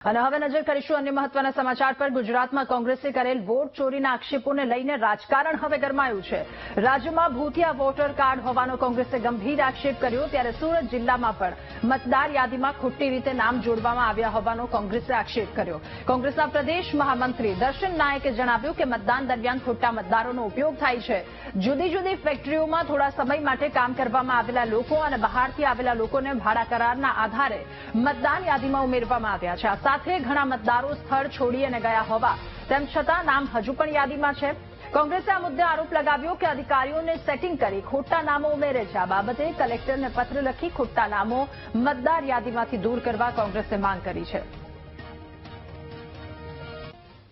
અને હવે નજર કરીશું અન્ય મહત્વના સમાચાર પર। ગુજરાતમાં કોંગ્રેસે કરેલ વોટ ચોરીના આક્ષેપોને લઈને રાજકારણ હવે ગરમાયું છે। રાજ્યમાં ભૂતિયા વોટર કાર્ડ હોવાનો કોંગ્રેસે ગંભીર આક્ષેપ કર્યો, ત્યારે સુરત જિલ્લામાં પણ મતદાર યાદીમાં ખોટી રીતે નામ જોડવામાં આવ્યા હોવાનો કોંગ્રેસે આક્ષેપ કર્યો। કોંગ્રેસના પ્રદેશ મહામંત્રી દર્શન નાયકે જણાવ્યું કે મતદાન દરમિયાન ખોટા મતદારોનો ઉપયોગ થાય છે। જુદી જુદી ફેક્ટરીઓમાં થોડા સમય માટે કામ કરવામાં આવેલા લોકો અને બહારથી આવેલા લોકોને ભાડા કરારના આધારે મતદાન યાદીમાં ઉમેરવામાં આવ્યા છે। સાથે ઘણા મતદારો સ્થળ છોડી અને ગયા હોવા તેમ છતાં નામ હજુ પણ યાદીમાં છે। કોંગ્રેસે આ મુદ્દે આરોપ લગાવ્યો કે અધિકારીઓને સેટિંગ કરી ખોટા નામો ઉમેરે છે। આ બાબતે કલેક્ટરને પત્ર લખી ખોટા નામો મતદાર યાદીમાંથી દૂર કરવા કોંગ્રેસે માંગ કરી છે।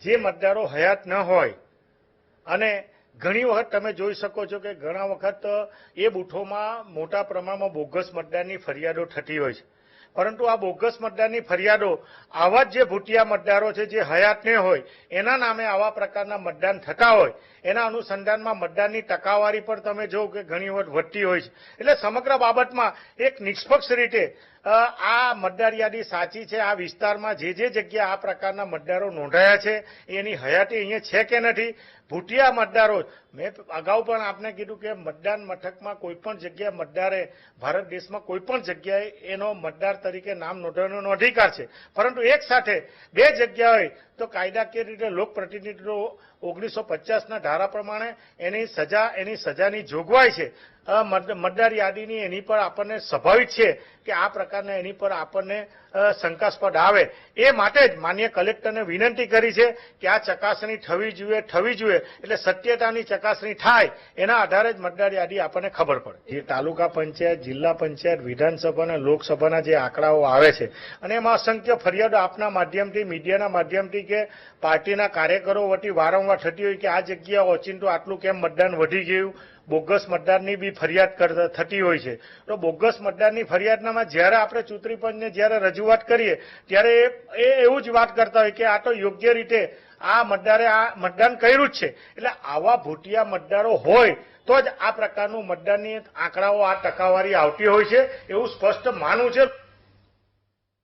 જે મતદારો હયાત ન હોય અને ઘણી વખત તમે જોઈ શકો છો કે ઘણા વખત એ બૂથોમાં મોટા પ્રમાણમાં બોગસ મતદાનની ફરિયાદો થતી હોય છે, પરંતુ આ બોગસ મતદાનની ફરિયાદો આવા જ જે ભૂતિયા મતદારો છે જે હયાત ન હોય એના નામે આવા પ્રકારના મતદાન થતા હોય એના અનુસંધાનમાં મતદાનની ટકાવારી પર તમે જો કે ઘણી વખત વધતી હોય છે। એટલે સમગ્ર બાબતમાં એક નિષ્પક્ષ રીતે આ મતદાર યાદી સાચી છે, આ વિસ્તારમાં જે જગ્યા આ પ્રકારના મતદારો નોંધાયા છે એની હયાતી અહીંયા છે કે નથી, ભૂતિયા મતદારો મેં અગાઉ પણ આપને કીધું કે મતદાન મથકમાં કોઈ પણ જગ્યાએ મતદારે ભારત દેશમાં કોઈ પણ જગ્યાએ એનો મતદાર તરીકે નામ નોંધવાનો અધિકાર છે, પરંતુ એક સાથે બે જગ્યાએ તો કાયદાકીય રીતે લોકપ્રતિનિધિત્વ 1950ના ધારા પ્રમાણે એની સજાની જોગવાઈ છે। મતદાર યાદીની એની પર આપણને સ્વાભાવિક છે કે આ પ્રકારના એની પર આપણને શંકાસ્પદ આવે, એ માટે જ માનનીય કલેક્ટરને વિનંતી કરી છે કે આ ચકાસણી થવી જોઈએ એટલે સત્યતાની ચકાસણી થાય એના આધારે જ મતદાર યાદી આપણને ખબર પડે। જે તાલુકા પંચાયત, જિલ્લા પંચાયત, વિધાનસભા અને લોકસભાના જે આંકડાઓ આવે છે અને એમાં અસંખ્ય ફરિયાદો આપના માધ્યમથી, મીડિયાના માધ્યમથી કે પાર્ટીના કાર્યકરો વતી વારંવાર થતી હોય કે આ જગ્યા ઓચિંતું આટલું કેમ મતદાન વધી ગયું, બોગસ મતદારની બી ફરિયાદ થતી હોય છે। તો બોગસ મતદારની ફરિયાદનામાં જ્યારે આપણે ચૂંટણી પંચને જ્યારે રજૂઆત કરીએ ત્યારે એ એવું જ વાત કરતા હોય કે આ તો યોગ્ય રીતે આ મતદારે આ મતદાન કર્યું જ છે। એટલે આવા ભૂતિયા મતદારો હોય તો જ આ પ્રકારનું મતદાનની આંકડાઓ, આ ટકાવારી આવતી હોય છે એવું સ્પષ્ટ માનવું છે।